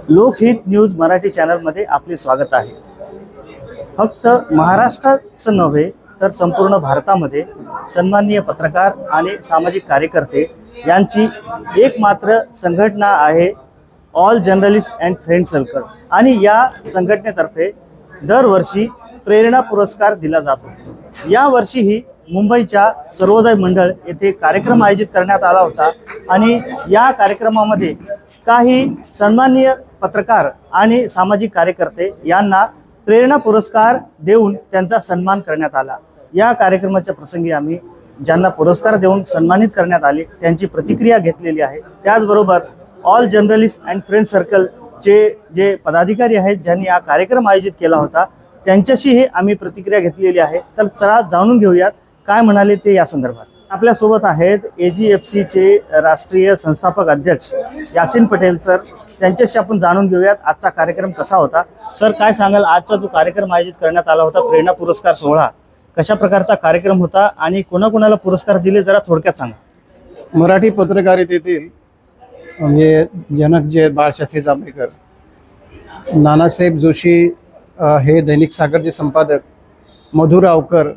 लोकहित news Marathi चॅनलमध्ये आपले स्वागत आहे। फक्त महाराष्ट्राचं नव्हे तर संपूर्ण भारतामध्ये सन्माननीय पत्रकार आणि सामाजिक कार्यकर्ते यांची एकमात्र संघटना आहे all journalist and friend circle आणि या संघटनेतर्फे दरवर्षी प्रेरणा पुरस्कार दिला जातो। या वर्षीही मुंबईच्या सर्वोदय मंडळ येथे कार्यक्रम आयोजित करण्यात आला होता आणि या कार्यक्रमामध्ये काही सन्माननीय पत्रकार आणि सामाजिक कार्यकर्ते यांना प्रेरणा पुरस्कार देऊन त्यांचा सन्मान करण्यात आला। या कार्यक्रमाच्या प्रसंगी आम्ही ज्यांना पुरस्कार देऊन सन्मानित करण्यात आले त्यांची प्रतिक्रिया घेतलेली आहे। त्याचबरोबर ऑल जर्नलिस्ट अँड फ्रेंड सर्कलचे जे पदाधिकारी आहेत ज्यांनी हा कार्यक्रम आयोजित केला होता त्यांच्याशीही आम्ही प्रतिक्रिया घेतलेली आहे। तर चला जाणून घेऊयात काय म्हणाले ते या संदर्भात। आपल्यासोबत आहेत AGFCचे राष्ट्रीय संस्थापक अध्यक्ष यासीन पटेल सर, त्यांच्याशी आपण जाणून घेऊयात आजचा कार्यक्रम कसा होता। सर काय सांगाल, आजचा जो कार्यक्रम आयोजित करण्यात आला होता प्रेरणा पुरस्कार सोहळा कशा प्रकारचा कार्यक्रम होता आणि कोणाकोणाला पुरस्कार दिले जरा थोडक्यात सांगा। मराठी पत्रकारितेतील म्हणजे जनक जे बाळशास्त्री जांभेकर, नानासाहेब जोशी हे दैनिक सागरचे संपादक, मधु रावकर,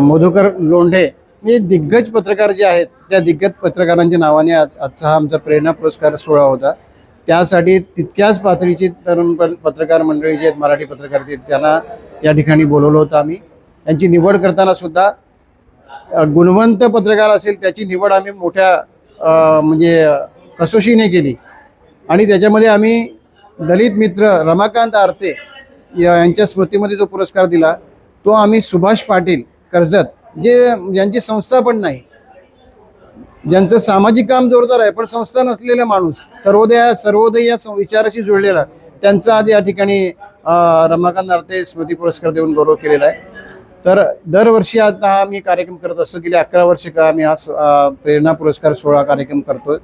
मधुकर लोंढे हे दिग्गज पत्रकार जे आहेत त्या दिग्गज पत्रकारांच्या नावाने आजचा हा आमचा प्रेरणा पुरस्कार सोहळा होता। त्यासाठी तितक्याच पातळीची तरुण पत्रकार मंडळी जे आहेत मराठी पत्रकारितेत त्यांना या ठिकाणी बोलवलं होतं आम्ही। त्यांची निवड करताना सुद्धा गुणवंत पत्रकार असेल त्याची निवड आम्ही मोठ्या म्हणजे कसोशीने केली आणि त्याच्यामध्ये आम्ही दलित मित्र रमाकांत आरते यांच्या स्मृतीमध्ये जो पुरस्कार दिला तो आम्ही सुभाष पाटील कर्जत ज्यांची संस्था पण नाही, ज्यांचं सामाजिक काम जोरदार आहे पण संस्था नसलेला माणूस, सर्वोदय या विचाराशी जुळलेला, त्यांचा आज या ठिकाणी रमाकांत आरते स्मृती पुरस्कार देऊन गौरव केलेला आहे। तर दरवर्षी आता हा आम्ही कार्यक्रम करत असतो। गेली 11 वर्ष का आम्ही हा प्रेरणा पुरस्कार सोहळा कार्यक्रम करतोय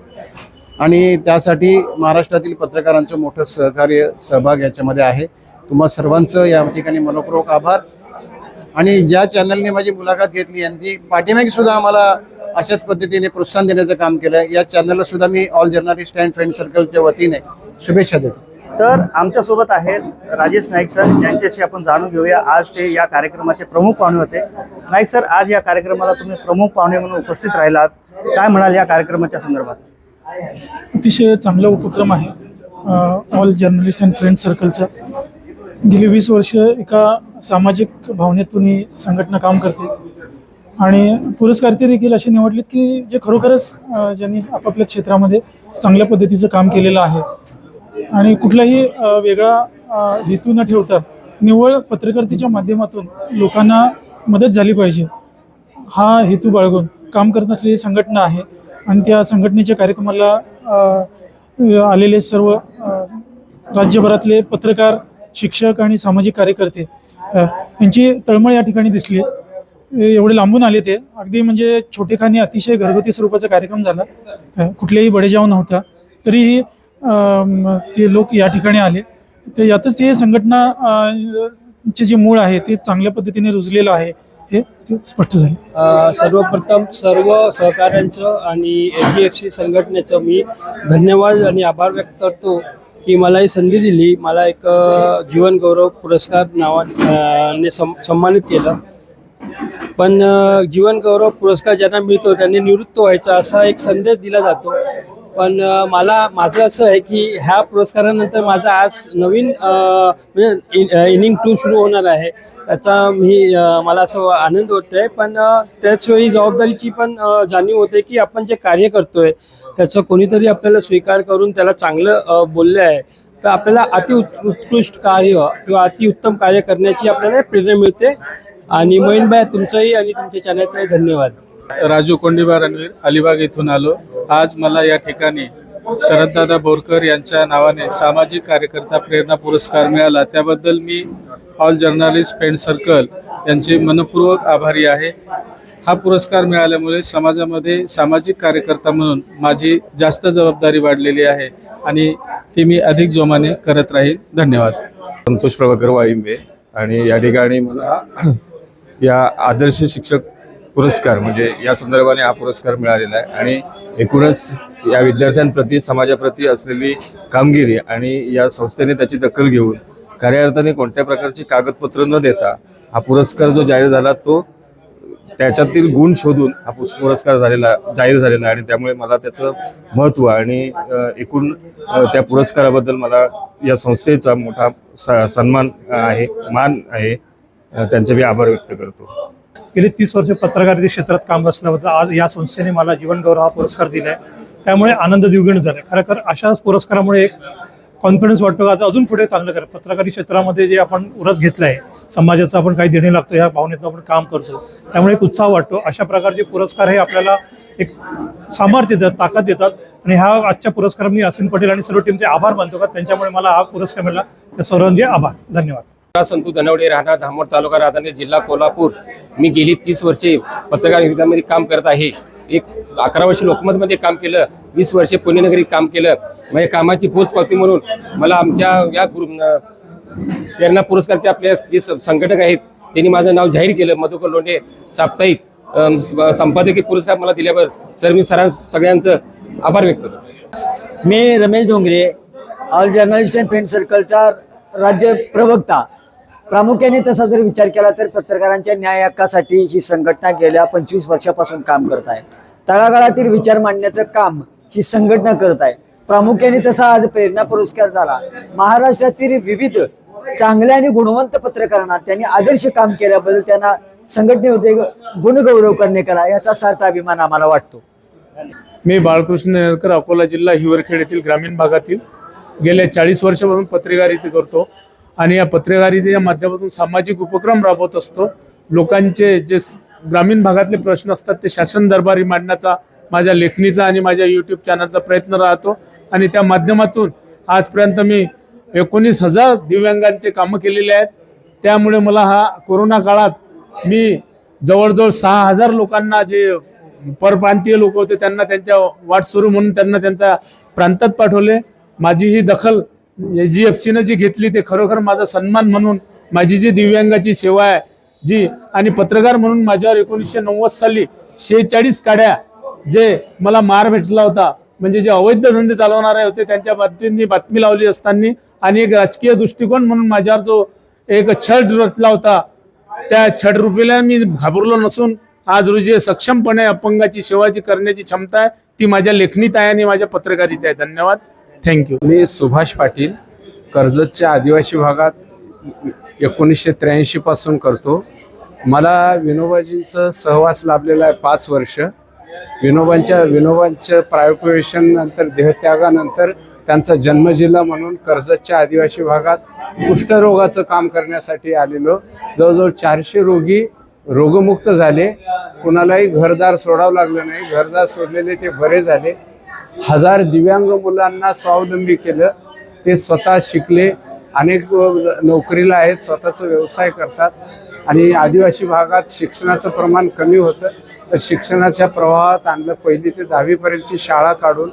आणि त्यासाठी महाराष्ट्रातील पत्रकारांचं मोठं सहभाग याच्यामध्ये आहे। तुम्हा सर्वांचं या ठिकाणी मनपूर्वक आभार। आणि ज्या चॅनलने माझी मुलाखत घेतली यांची पाठीमागे सुद्धा आम्हाला अशाच पद्धतीने प्रोत्साहन देण्याचं काम केलं आहे। या चॅनलला सुद्धा मी ऑल जर्नलिस्ट अँड फ्रेंड सर्कलच्या वतीने शुभेच्छा देतो। तर आमच्यासोबत आहेत राजेश नाईक सर, यांच्याशी आपण जाणून घेऊया। आज ते या कार्यक्रमाचे प्रमुख पाहुणे होते। नाईक सर, आज या कार्यक्रमाला तुम्ही प्रमुख पाहुणे म्हणून उपस्थित राहिलात, काय म्हणाल या कार्यक्रमाच्या संदर्भात? अतिशय चांगला उपक्रम आहे ऑल जर्नलिस्ट अँड फ्रेंड सर्कलचा। गेली 20 वर्ष एका सामाजिक भावनेतून ही संघटना काम करते आणि पुरस्कारार्थी देखील असे निवडलेत की जे खरोखरच ज्यांनी आपापल्या क्षेत्रामध्ये चांगल्या पद्धतीचं काम केलेलं आहे आणि कुठलाही वेगळा हेतू न ठेवता निव्वळ पत्रकारितेच्या माध्यमातून लोकांना मदत झाली पाहिजे हा हेतू बाळगून काम करत असलेली संघटना आहे। आणि त्या संघटनेच्या कार्यक्रमाला आलेले सर्व राज्यभरातले पत्रकार, शिक्षक आणि सामाजिक कार्यकर्ते यांची तळमळ या ठिकाणी दिसली। एवढे लांबून आले ते, अगदी म्हणजे छोटेखानी अतिशय घरगुती स्वरूपाचा कार्यक्रम झाला, कुठलेही बडेजाव नव्हता, तरीही ते लोक या ठिकाणी आले। तर यातच ते संघटना चे जे मूळ आहे ते चांगल्या पद्धतीने रुजलेलं आहे हे स्पष्ट झाले। सर्वप्रथम सर्व सहकाऱ्यांचं आणि AGFC संघटनेचं मी धन्यवाद आणि आभार व्यक्त करतो की मला ही संधी दिली। मला एक जीवन गौरव पुरस्कार नावाने सन्मानित केलं, पण जीवन गौरव पुरस्कार ज्यांना मिळतो त्यांनी निवृत्त व्हायचा असा एक संदेश दिला जातो। पण माझं असं आहे की ह्या पुरस्कारानंतर माझा आज नवीन म्हणजे इनिंग 2 सुरू होणार आहे, त्याचा मला असं आनंद होतो आहे। पण त्याचवेळी जबाबदारीची पण जाणीव होते की आपण जे कार्य करतोय त्याचं कोणीतरी आपल्याला स्वीकार करून त्याला चांगलं बोलले आहे तर आपल्याला उत्कृष्ट कार्य किंवा अतिउत्तम कार्य करण्याची आपल्याला प्रेरणा मिळते। आणि मोहीनभाई, तुमचंही आणि तुमच्या चॅनलचाही धन्यवाद। राजू कोंडीबा रणवीर, अलिबाग येथून आलो। आज मला या ठिकाणी शरददादा बोरकर यांच्या नावाने सामाजिक कार्यकर्ता प्रेरणा पुरस्कार मिळाला, त्याबद्दल मी ऑल जर्नलिस्ट फ्रेंड सर्कल यांचे मनपूर्वक आभारी आहे। हा पुरस्कार मिळाल्यामुळे समाजामध्ये सामाजिक कार्यकर्ता म्हणून माझी जास्त जबाबदारी वाढलेली आहे आणि ती मी अधिक जोमाने करत राहील। धन्यवाद। संतोष प्रभाकर वाळिंबे आणि या ठिकाणी मला या आदर्श शिक्षक पुरस्कार म्हणजे या संदर्भाने हा पुरस्कार मिळालेला आहे आणि एकूणच या विद्यार्थ्यांप्रती समाजाप्रती असलेली कामगिरी आणि या संस्थेने त्याची दखल घेऊन खऱ्या अर्थाने कोणत्या प्रकारची कागदपत्र न देता हा पुरस्कार जो जाहीर झाला तो त्याच्यातील गुण शोधून हा पुरस्कार जाहीर झालेला आहे आणि त्यामुळे मला त्याचं महत्त्व आणि एकूण त्या पुरस्काराबद्दल मला या संस्थेचा मोठा सन्मान आहे, मान आहे. त्यांचे मी आभार व्यक्त करतो. गेली 30 वर्ष पत्रकारिता क्षेत्रात काम असल्याबद्दल आज या संस्थेने मला जीवनगौरव हा पुरस्कार दिला आहे. त्यामुळे आनंद द्विगुण झाला आहे. खरं अशाच पुरस्कारामुळे एक कॉन्फिडन्स वाटतो का अजून पुढे चांगलं करा. पत्रकारी क्षेत्रामध्ये जे आपण उरस घेतला आहे, समाजाचं आपण काही देणे लागतो ह्या भावनेतून आपण काम करतो, त्यामुळे एक उत्साह वाटतो. अशा प्रकारचे पुरस्कार हे आपल्याला एक सामर्थ्य देतात, ताकद देतात आणि ह्या आजच्या पुरस्कार मी असीम पटेल आणि सर्व टीमचे आभार मानतो का त्यांच्यामुळे मला हा पुरस्कार मिळाला. त्या सर्वांचे आभार, धन्यवाद. संतू धनवडे, राहणार धामोड तालुका राधानगरी जिल्हा कोल्हापूर. मी गेली 30 वर्षे पत्रकार विभागामध्ये काम करत आहे. 11 वर्ष लोकमतमध्ये काम केलं, 20 वर्षे पुणेनगरीत काम केलं. माझ्या कामाची पोचपावती म्हणून मला आमच्या या प्रेरणा पुरस्कारचे आपले जे संघटक आहेत त्यांनी माझं नाव जाहीर केलं. मधुकर लोंढे साप्ताहिक संपादकीय पुरस्कार मला दिल्याबद्दल सर मी सगळ्यांचं आभार व्यक्त करतो. मी Ramesh Dongre, all journalist and friend सर्कलचा राज्य प्रवक्ता. प्रामुख्याने तसा जर विचार केला तर पत्रकारांच्या न्याय हक्कासाठी ही संघटना गेल्या 25 वर्षापासून काम करत आहे. तळागाळातील विचार मांडण्याचं काम ही संघटना करत आहे. प्रामुख्याने तसा आज प्रेरणा पुरस्कार झाला. महाराष्ट्रातील विविध चांगल्या आणि गुणवंत पत्रकारांना त्यांनी आदर्श काम केल्याबद्दल त्यांना संघटनेमध्ये गुणगौरव करणे करा याचा सार्थ अभिमान आम्हाला वाटतो. मी बाळकृष्ण नेरकर, अकोला जिल्हा हिवरखेड येथील ग्रामीण भागातील गेल्या 40 वर्षापासून पत्रकारिता करतो आणि या पत्रकारितेच्या माध्यमातून सामाजिक उपक्रम राबवत असतो. लोकांचे जे ग्रामीण भागातले प्रश्न असतात ते शासन दरबारी मांडण्याचा माझ्या लेखणीचा आणि माझ्या यूट्यूब चॅनलचा प्रयत्न राहतो आणि त्या माध्यमातून आजपर्यंत मी 19,000 दिव्यांगांचे कामं केलेले आहेत. त्यामुळे मला हा कोरोना काळात मी जवळजवळ 6,000 लोकांना जे परप्रांतीय लोक होते त्यांना त्यांच्या वाटसरू म्हणून त्यांना त्यांच्या प्रांतात पाठवले. माझी ही दखल GFCनं जी घेतली ते खरोखर माझा सन्मान म्हणून माझी जी दिव्यांगाची सेवा आहे जी आणि पत्रकार म्हणून माझ्यावर 1990 साली 46 काड्या जे मला मार भेटला होता म्हणजे जे अवैध धंदे चालवणारे होते त्यांच्या बाबतीत बातमी लावली असताना आणि एक राजकीय दृष्टिकोन म्हणून माझ्यावर जो एक छळ रचला होता त्या छळ रुपीला मी घाबरलो नसून आज रोजी सक्षमपणे अपंगाची सेवाची करण्याची क्षमता आहे ती माझ्या लेखणीत आहे आणि माझ्या पत्रकारितेत आहे. धन्यवाद, थँक्यू. मी सुभाष पाटील, कर्जतच्या आदिवासी भागात 1983 पासून करतो. मला विनोबाजींचं सहवास लाभलेला आहे 5 वर्ष. विनोबांच्या प्रायोपवेशन नंतर देहत्यागानंतर त्यांचा जन्मजिल्हा म्हणून कर्जतच्या आदिवासी भागात कुष्ठरोगाचं काम करण्यासाठी आलेलो. जवळजवळ 400 रोगी रोगमुक्त झाले. कुणालाही घरदार सोडावं लागलं नाही. घरदार सोडलेले ते बरे झाले. 1000 दिव्यांग मुलांना स्वावलंबी केलं. ते स्वतः शिकले, अनेक नोकरीला आहेत, स्वतःचा व्यवसाय करतात. आणि आदिवासी भागात शिक्षणाचं प्रमाण कमी होतं तर शिक्षणाच्या प्रवाहात आणलं. 1ली ते 10वी पर्यंतची शाळा काढून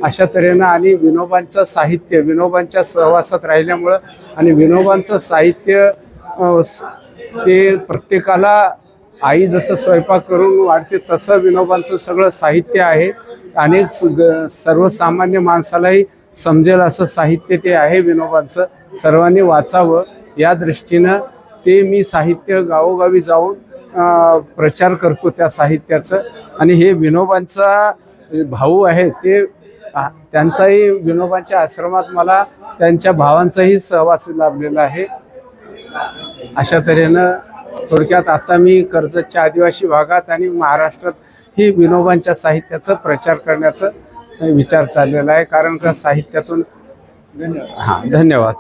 अशा तऱ्हेनं आणि विनोबांचं साहित्य विनोबांच्या सहवासात राहिल्यामुळं आणि विनोबांचं साहित्य ते प्रत्येकाला आई जसं स्वयंपाक करून वाढते तसं विनोबांचं सगळं साहित्य आहे. अनेक सर्वसामान्य माणसालाही समजेल असं साहित्य ते आहे विनोबांचं. सर्वांनी वाचावं या दृष्टीनं ते मी साहित्य गावोगावी जाऊन प्रचार करतो त्या साहित्याचं. आणि हे विनोबांचा भाऊ आहे ते त्यांचाही विनोबांच्या आश्रमात मला त्यांच्या भावांचाही सहवास लाभलेला आहे. अशा तऱ्हेनं थोडक्यात आता मी कर्जतच्या आदिवासी भागात आणि महाराष्ट्रात ही विनोबांच्या साहित्याचा प्रचार करण्याचा विचार चाललेला आहे. कारण का साहित्यातून धन्यवाद.